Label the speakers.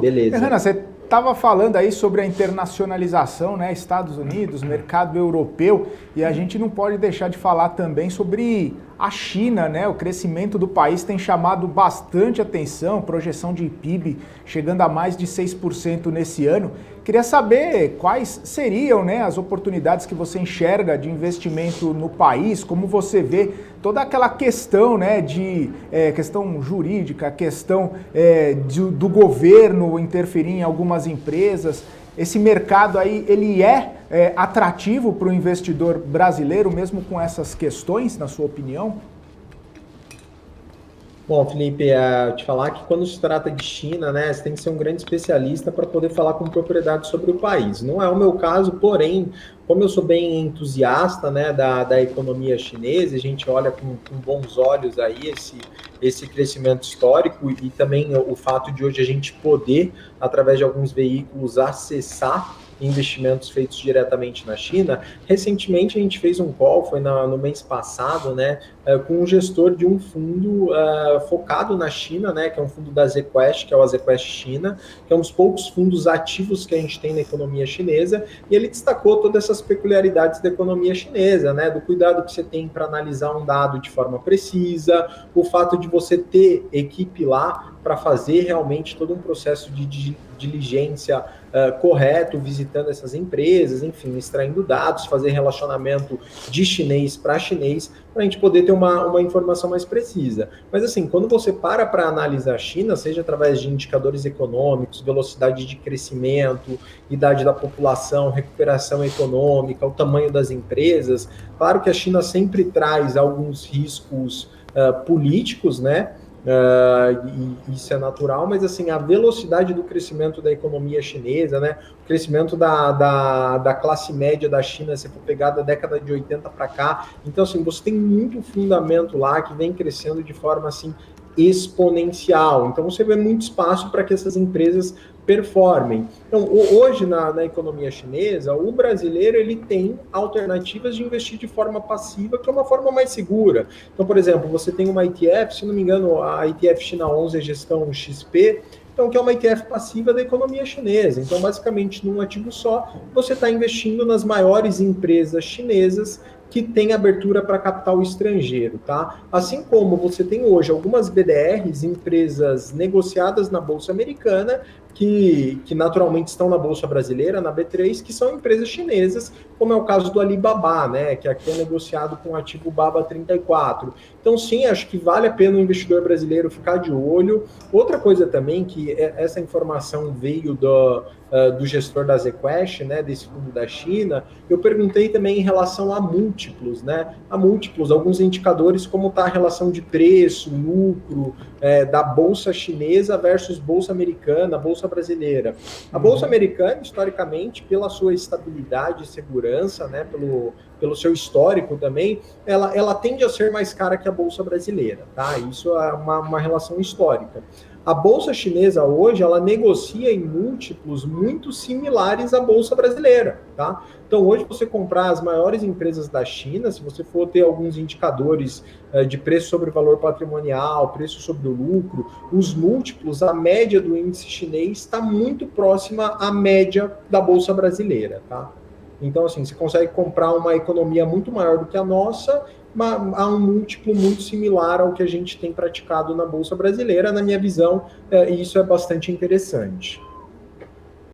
Speaker 1: Beleza.
Speaker 2: Hanna, você estava falando aí sobre a internacionalização, né? Estados Unidos, mercado europeu, e a gente não pode deixar de falar também sobre a China, né? O crescimento do país tem chamado bastante atenção, projeção de PIB chegando a mais de 6% nesse ano. Queria saber quais seriam, né, as oportunidades que você enxerga de investimento no país, como você vê toda aquela questão, né, de questão jurídica, questão do governo interferir em algumas empresas. Esse mercado aí, ele é atrativo para o investidor brasileiro, mesmo com essas questões, na sua opinião?
Speaker 1: Bom, Felipe, te falar que quando se trata de China, né, você tem que ser um grande especialista para poder falar com propriedade sobre o país. Não é o meu caso, porém, como eu sou bem entusiasta, né, da economia chinesa, a gente olha com bons olhos aí esse crescimento histórico e também o fato de hoje a gente poder, através de alguns veículos, acessar investimentos feitos diretamente na China. Recentemente a gente fez um call, foi no mês passado, né, com um gestor de um fundo focado na China, né, que é um fundo da ZQuest, que é o ZQuest China, que é um dos poucos fundos ativos que a gente tem na economia chinesa, e ele destacou todas essas peculiaridades da economia chinesa, né, do cuidado que você tem para analisar um dado de forma precisa, o fato de você ter equipe lá para fazer realmente todo um processo de diligência correto, visitando essas empresas, enfim, extraindo dados, fazer relacionamento de chinês para chinês, para a gente poder ter uma informação mais precisa. Mas assim, quando você para analisar a China, seja através de indicadores econômicos, velocidade de crescimento, idade da população, recuperação econômica, o tamanho das empresas, claro que a China sempre traz alguns riscos políticos, né? E isso é natural, mas assim, a velocidade do crescimento da economia chinesa, né? O crescimento da classe média da China, se for pegar da década de 80 para cá, então assim, você tem muito fundamento lá que vem crescendo de forma assim exponencial. Então você vê muito espaço para que essas empresas performem. Então, hoje na economia chinesa, o brasileiro ele tem alternativas de investir de forma passiva, que é uma forma mais segura. Então, por exemplo, você tem uma ETF, se não me engano, a ETF China 11 é gestão XP, então, que é uma ETF passiva da economia chinesa. Então, basicamente, num ativo só, você está investindo nas maiores empresas chinesas que têm abertura para capital estrangeiro, tá? Assim como você tem hoje algumas BDRs, empresas negociadas na Bolsa Americana, que naturalmente estão na Bolsa Brasileira, na B3, que são empresas chinesas, como é o caso do Alibaba, né, que aqui é negociado com o ativo BABA 34. Então, sim, acho que vale a pena o investidor brasileiro ficar de olho. Outra coisa também, que essa informação veio do gestor da ZQuest, né, desse fundo da China, eu perguntei também em relação a múltiplos, né, alguns indicadores, como está a relação de preço, lucro, da Bolsa Chinesa versus Bolsa Americana, Bolsa Brasileira. A Bolsa Americana, historicamente, pela sua estabilidade e segurança, né, pelo seu histórico também, ela tende a ser mais cara que a Bolsa Brasileira, tá? Isso é uma relação histórica. A Bolsa Chinesa hoje, ela negocia em múltiplos muito similares à Bolsa Brasileira, tá? Então, hoje, você comprar as maiores empresas da China, se você for ter alguns indicadores de preço sobre o valor patrimonial, preço sobre o lucro, os múltiplos, a média do índice chinês está muito próxima à média da Bolsa Brasileira, tá? Então, assim, você consegue comprar uma economia muito maior do que a nossa, há um múltiplo muito similar ao que a gente tem praticado na Bolsa Brasileira, na minha visão, e isso é bastante interessante.